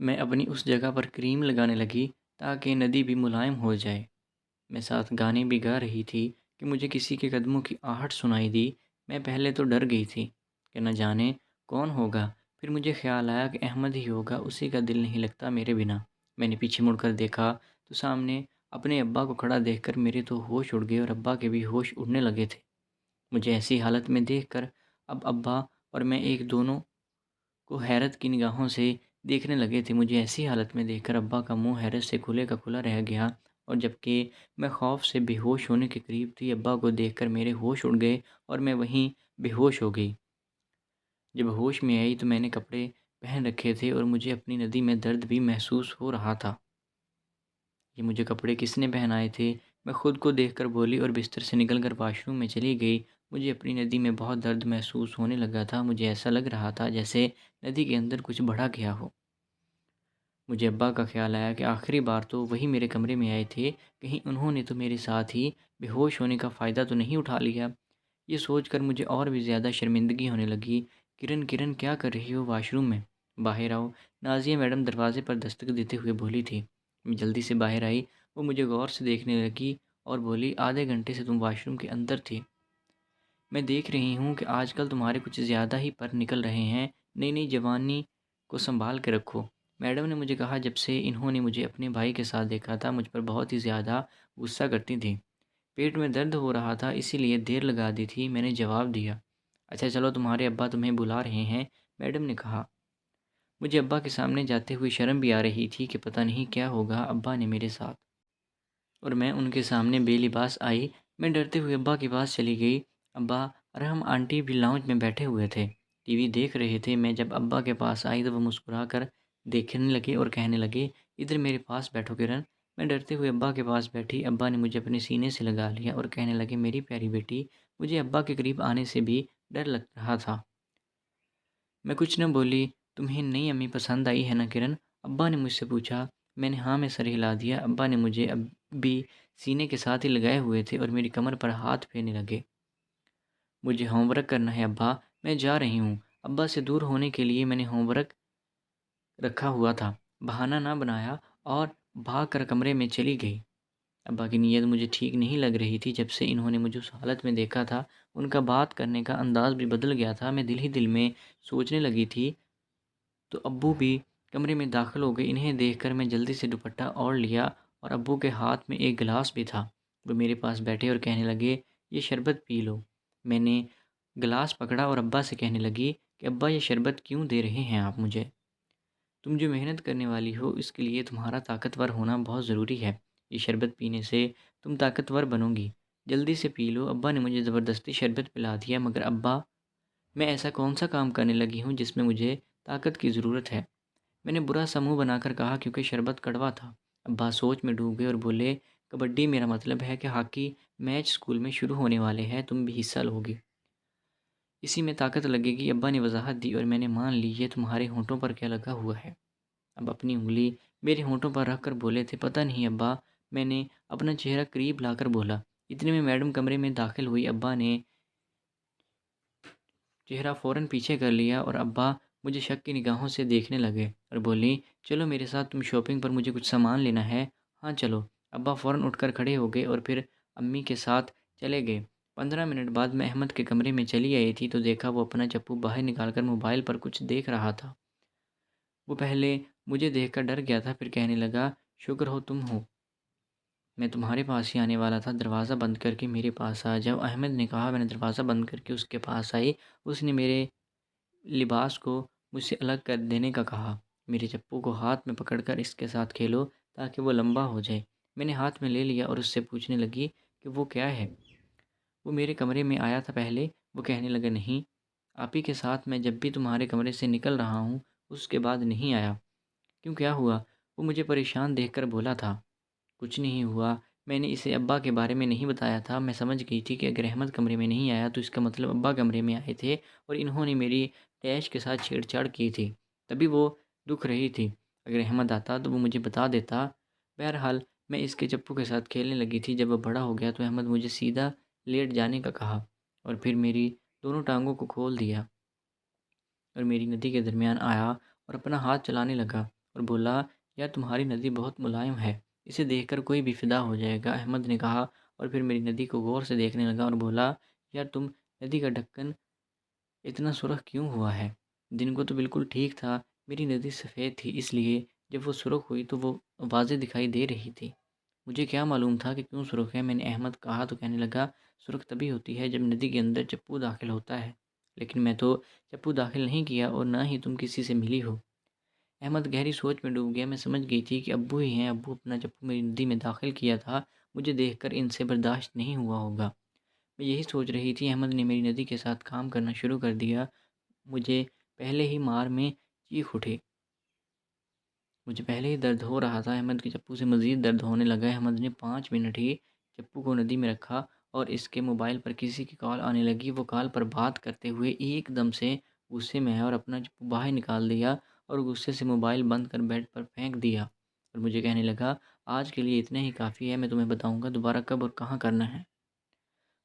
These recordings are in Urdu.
میں اپنی اس جگہ پر کریم لگانے لگی تاکہ ندی بھی ملائم ہو جائے۔ میں ساتھ گانے بھی گا رہی تھی کہ مجھے کسی کے قدموں کی آہٹ سنائی دی۔ میں پہلے تو ڈر گئی تھی کہ نہ جانے کون ہوگا، پھر مجھے خیال آیا کہ احمد ہی ہوگا، اسی کا دل نہیں لگتا میرے بنا۔ میں نے پیچھے مڑ کر دیکھا تو سامنے اپنے ابا کو کھڑا دیکھ کر میرے تو ہوش اڑ گئے اور ابا کے بھی ہوش اڑنے لگے تھے۔ مجھے ایسی حالت میں دیکھ کر اب ابا اور میں ایک دونوں کو حیرت کی نگاہوں سے دیکھنے لگے تھے۔ مجھے ایسی حالت میں دیکھ کر ابا کا منہ حیرت سے کھلے کا کھلا رہ گیا، اور جب کہ میں خوف سے بے ہوش ہونے کے قریب تھی، ابا کو دیکھ کر میرے ہوش اڑ گئے اور میں وہیں بے ہوش ہو گئی۔ جب ہوش میں آئی تو میں نے کپڑے پہن رکھے تھے اور مجھے اپنی ندی میں درد بھی محسوس ہو رہا تھا۔ یہ مجھے کپڑے کس نے پہنائے تھے؟ میں خود کو دیکھ کر بولی اور بستر سے نکل کر واش روم میں چلی گئی۔ مجھے اپنی ندی میں بہت درد محسوس ہونے لگا تھا۔ مجھے ایسا لگ رہا تھا جیسے ندی کے اندر کچھ بڑھا گیا ہو۔ مجھے ابا کا خیال آیا کہ آخری بار تو وہی میرے کمرے میں آئے تھے، کہیں انہوں نے تو میرے ساتھ ہی بے ہوش ہونے کا فائدہ تو نہیں اٹھا لیا۔ یہ سوچ کر مجھے اور بھی زیادہ شرمندگی ہونے لگی۔ کرن کرن کیا کر رہی ہو واش روم میں؟ باہر آؤ، نازیہ میڈم دروازے پر دستک دیتے ہوئے بولی تھی۔ میں جلدی سے باہر آئی۔ وہ مجھے غور سے دیکھنے لگی اور بولی، آدھے گھنٹے سے تم واش روم کے اندر تھی۔ میں دیکھ رہی ہوں کہ آج کل تمہارے کچھ زیادہ ہی پر نکل رہے ہیں۔ نئی نئی جوانی کو سنبھال کے رکھو۔ میڈم نے مجھے کہا جب سے انہوں نے مجھے اپنے بھائی کے ساتھ دیکھا تھا مجھ پر بہت ہی زیادہ غصہ کرتی تھی۔ پیٹ میں درد ہو رہا تھا اسی لیے دیر لگا دی تھی، میں نے جواب دیا۔ اچھا چلو، تمہارے ابا تمہیں بلا رہے ہیں، میڈم نے کہا۔ مجھے ابا کے سامنے جاتے ہوئے شرم بھی آ رہی تھی کہ پتہ نہیں کیا ہوگا ابا نے میرے ساتھ، اور میں ان کے سامنے بے لباس آئی۔ میں ڈرتے ہوئے ابا کے پاس چلی گئی۔ ابا اور ہم آنٹی بھی لاؤنج میں بیٹھے ہوئے تھے، ٹی وی دیکھ رہے تھے۔ میں جب ابا کے پاس آئی تو وہ مسکرا کر دیکھنے لگے اور کہنے لگے، ادھر میرے پاس بیٹھو کرن۔ میں ڈرتے ہوئے ابا کے پاس بیٹھی۔ ابا نے مجھے اپنے سینے سے لگا لیا اور کہنے لگے، میری پیاری بیٹی۔ مجھے ابا کے قریب آنے سے بھی ڈر لگ رہا تھا۔ میں کچھ نہ بولی۔ تمہیں نئی امی پسند آئی ہے نا کرن؟ ابا نے مجھ سے پوچھا۔ میں نے ہاں میں سر ہلا دیا۔ ابا نے مجھے اب بھی سینے کے ساتھ ہی لگائے ہوئے تھے اور میری کمر پر ہاتھ پھیرنے لگے۔ مجھے ہوم ورک کرنا ہے ابا، میں جا رہی ہوں۔ ابا سے دور ہونے کے لیے میں نے ہوم ورک رکھا ہوا تھا، بہانہ نہ بنایا اور بھاگ کر کمرے میں چلی گئی۔ ابا کی نیت مجھے ٹھیک نہیں لگ رہی تھی۔ جب سے انہوں نے مجھے اس حالت میں دیکھا تھا ان کا بات کرنے کا انداز بھی بدل گیا تھا۔ میں دل ہی دل میں سوچنے لگی تھی تو ابو بھی کمرے میں داخل ہو گئے۔ انہیں دیکھ کر میں جلدی سے دوپٹہ اوڑھ لیا اور ابو کے ہاتھ میں ایک گلاس بھی تھا۔ وہ میرے پاس بیٹھے اور کہنے لگے، یہ شربت پی لو۔ میں نے گلاس پکڑا اور ابا سے کہنے لگی کہ ابا یہ شربت کیوں دے رہے ہیں آپ مجھے؟ تم جو محنت کرنے والی ہو اس کے لیے تمہارا طاقتور ہونا بہت ضروری ہے۔ یہ شربت پینے سے تم طاقتور بنو گی، جلدی سے پی لو۔ ابا نے مجھے زبردستی شربت پلا دیا۔ مگر ابا، میں ایسا کون سا کام کرنے لگی ہوں جس میں مجھے طاقت کی ضرورت ہے؟ میں نے برا سا منہ بنا کر کہا، کیونکہ شربت کڑوا تھا۔ ابا سوچ میں ڈوب گئے اور بولے، کبڈی میرا مطلب ہے کہ ہاکی میچ اسکول میں شروع ہونے والے ہیں، تم بھی حصہ لوگی، اسی میں طاقت لگے گی۔ ابا نے وضاحت دی اور میں نے مان لی۔ یہ تمہارے ہونٹوں پر کیا لگا ہوا ہے؟ اب اپنی انگلی میرے ہونٹوں پر رکھ کر بولے تھے، پتہ نہیں ابا۔ میں نے اپنا چہرہ قریب لا کر بولا۔ اتنے میں میڈم کمرے میں داخل ہوئی۔ ابا نے چہرہ فوراً پیچھے کر لیا اور ابا مجھے شک کی نگاہوں سے دیکھنے لگے اور بولی، چلو میرے ساتھ، تم شاپنگ پر مجھے کچھ سامان لینا ہے۔ ہاں چلو۔ ابا فوراً اٹھ کر کھڑے ہو گئے اور پھر امی کے ساتھ چلے گئے۔ 15 منٹ بعد میں احمد کے کمرے میں چلی آئی تھی تو دیکھا وہ اپنا چپو باہر نکال کر موبائل پر کچھ دیکھ رہا تھا۔ وہ پہلے مجھے دیکھ کر ڈر گیا تھا، پھر کہنے لگا، شکر ہو تم ہو، میں تمہارے پاس ہی آنے والا تھا، دروازہ بند کر کے میرے پاس آ جاؤ۔ احمد نے کہا۔ میں نے دروازہ بند کر کے اس کے پاس آئی۔ اس نے میرے لباس کو مجھ سے الگ کر دینے کا کہا۔ میرے چپو کو ہاتھ میں پکڑ کر اس کے ساتھ کھیلو تاکہ وہ لمبا ہو جائے۔ میں نے ہاتھ میں لے لیا اور اس سے پوچھنے لگی کہ وہ کیا ہے؟ وہ میرے کمرے میں آیا تھا پہلے؟ وہ کہنے لگا، نہیں، آپ ہی کے ساتھ میں جب بھی تمہارے کمرے سے نکل رہا ہوں اس کے بعد نہیں آیا۔ کیوں، کیا ہوا؟ وہ مجھے پریشان دیکھ کر بولا تھا۔ کچھ نہیں ہوا، میں نے اسے ابا کے بارے میں نہیں بتایا تھا۔ میں سمجھ گئی تھی کہ اگر احمد کمرے میں نہیں آیا تو اس کا مطلب ابا کمرے میں آئے تھے اور انہوں نے میری ٹیش کے ساتھ چھیڑ چھاڑ کی تھی، تبھی وہ دکھ رہی تھی۔ اگر احمد آتا تو وہ مجھے بتا دیتا۔ بہرحال میں اس کے چپو کے ساتھ کھیلنے لگی تھی۔ جب وہ بڑا ہو گیا تو احمد مجھے سیدھا لیٹ جانے کا کہا اور پھر میری دونوں ٹانگوں کو کھول دیا اور میری ندی کے درمیان آیا اور اپنا ہاتھ چلانے لگا اور بولا، یار تمہاری ندی بہت ملائم ہے، اسے دیکھ کر کوئی بھی فدا ہو جائے گا، احمد نے کہا، اور پھر میری ندی کو غور سے دیکھنے لگا اور بولا، یار تم ندی کا ڈھکن اتنا سرخ کیوں ہوا ہے؟ دن کو تو بالکل ٹھیک تھا، میری ندی سفید تھی، اس لیے جب وہ سرخ ہوئی تو وہ واضح دکھائی دے رہی تھی۔ مجھے کیا معلوم تھا کہ کیوں سرخ ہے، میں نے احمد کہا تو کہنے لگا، سرخ تبھی ہوتی ہے جب ندی کے اندر چپو داخل ہوتا ہے، لیکن میں تو چپو داخل نہیں کیا اور نہ ہی تم کسی سے ملی ہو۔ احمد گہری سوچ میں ڈوب گیا، میں سمجھ گئی تھی کہ ابو ہی ہیں، ابو اپنا چپو میری ندی میں داخل کیا تھا، مجھے دیکھ کر ان سے برداشت نہیں ہوا ہوگا۔ میں یہی سوچ رہی تھی، احمد نے میری ندی کے ساتھ کام کرنا شروع کر دیا، مجھے پہلے ہی مار میں چیخ اٹھی، مجھے پہلے ہی درد ہو رہا تھا، احمد کے چپو سے مزید درد ہونے لگا۔ احمد نے 5 منٹ ہی چپو کو ندی میں رکھا اور اس کے موبائل پر کسی کی کال آنے لگی، وہ کال پر بات کرتے ہوئے ایک دم سے غصے میں ہے اور اپنا چپو باہر نکال دیا اور غصے سے موبائل بند کر بیڈ پر پھینک دیا اور مجھے کہنے لگا، آج کے لیے اتنا ہی کافی ہے، میں تمہیں بتاؤں گا دوبارہ کب اور کہاں کرنا ہے۔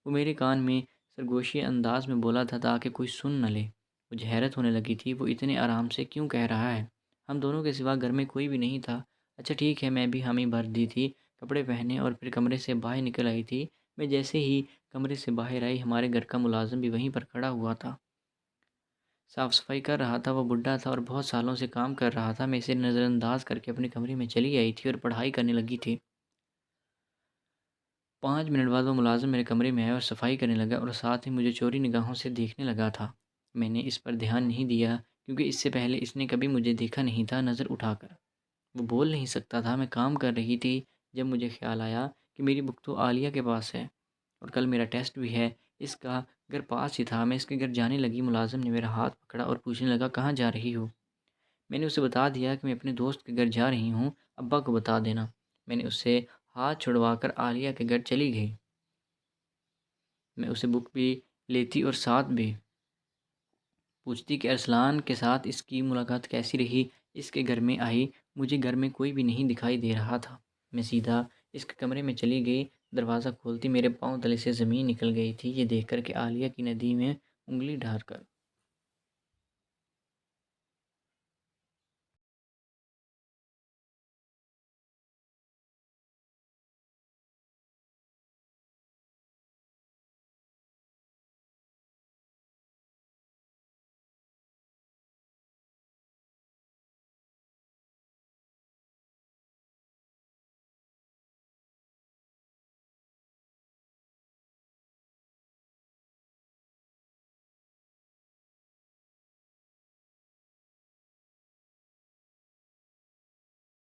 وہ میرے کان میں سرگوشی انداز میں بولا تھا تاکہ کوئی سن نہ لے۔ مجھے حیرت ہونے لگی تھی، وہ اتنے آرام سے کیوں کہہ رہا ہے؟ ہم دونوں کے سوا گھر میں کوئی بھی نہیں تھا۔ اچھا ٹھیک ہے، میں بھی حامی بھر دی تھی، کپڑے پہنے اور پھر کمرے سے باہر نکل آئی تھی۔ میں جیسے ہی کمرے سے باہر آئی، ہمارے گھر کا ملازم بھی وہیں پر کھڑا ہوا تھا، صاف صفائی کر رہا تھا۔ وہ بڈھا تھا اور بہت سالوں سے کام کر رہا تھا۔ میں اسے نظر انداز کر کے اپنے کمرے میں چلی آئی تھی اور پڑھائی کرنے لگی تھی۔ 5 منٹ بعد وہ ملازم میرے کمرے میں آیا اور صفائی کرنے لگا اور ساتھ ہی مجھے چوری نگاہوں سے دیکھنے لگا تھا۔ میں نے اس پر دھیان نہیں دیا کیونکہ اس سے پہلے اس نے کبھی مجھے دیکھا نہیں تھا۔ نظر اٹھا کر وہ بول نہیں سکتا تھا، میں کام کر رہی تھی جب مجھے خیال آیا کہ میری بک تو عالیہ کے پاس ہے اور کل میرا ٹیسٹ بھی ہے، اس کا گھر پاس ہی تھا۔ میں اس کے گھر جانے لگی، ملازم نے میرا ہاتھ پکڑا اور پوچھنے لگا، کہاں جا رہی ہو؟ میں نے اسے بتا دیا کہ میں اپنے دوست کے گھر جا رہی ہوں، ابا کو بتا دینا۔ میں نے اس سے ہاتھ چھڑوا کر عالیہ کے گھر چلی گئی۔ میں اسے بک بھی لیتی اور ساتھ بھی پوچھتی کہ ارسلان کے ساتھ اس کی ملاقات کیسی رہی۔ اس کے گھر میں آئی، مجھے گھر میں کوئی بھی نہیں دکھائی دے رہا تھا۔ میں سیدھا اس کے کمرے میں چلی گئی، دروازہ کھولتی میرے پاؤں تلے سے زمین نکل گئی تھی، یہ دیکھ کر کہ عالیہ کی ندی میں انگلی ڈال کر